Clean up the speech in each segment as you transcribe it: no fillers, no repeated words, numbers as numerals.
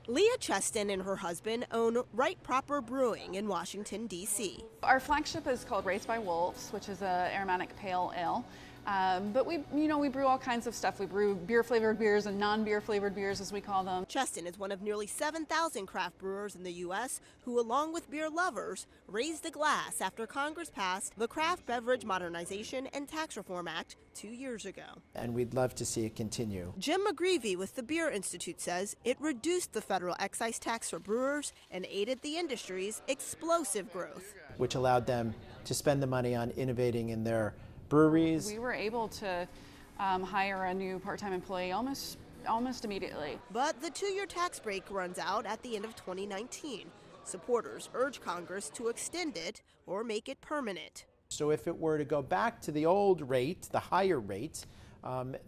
Leah Cheston and her husband own Right Proper Brewing in Washington, D.C. Our flagship is called Raised by Wolves, which is an aromatic pale ale. But we brew all kinds of stuff. We brew beer-flavored beers and non-beer flavored beers, as we call them. Cheston is one of nearly 7,000 craft brewers in the U.S. who, along with beer lovers, raised a glass after Congress passed the Craft Beverage Modernization and Tax Reform Act 2 years ago. And we'd love to see it continue. Jim McGreevy with the Beer Institute says it reduced the federal excise tax for brewers and aided the industry's explosive growth, which allowed them to spend the money on innovating in their breweries. We were able to hire a new part-time employee almost immediately. But the 2-year tax break runs out at the end of 2019. Supporters urge Congress to extend it or make it permanent. So if it were to go back to the old rate, the higher rate,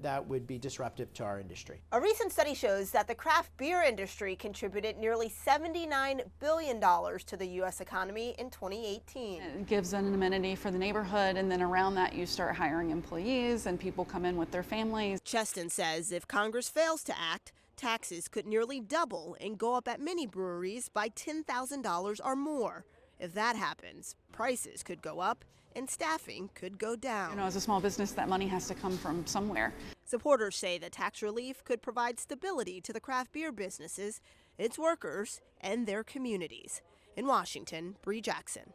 that would be disruptive to our industry. A recent study shows that the craft beer industry contributed nearly $79 billion to the U.S. economy in 2018. It gives an amenity for the neighborhood, and then around that you start hiring employees and people come in with their families. Cheston says if Congress fails to act, taxes could nearly double and go up at many breweries by $10,000 or more. If that happens, prices could go up and staffing could go down. As a small business, that money has to come from somewhere. Supporters say the tax relief could provide stability to the craft beer businesses, its workers, and their communities. In Washington, Bree Jackson.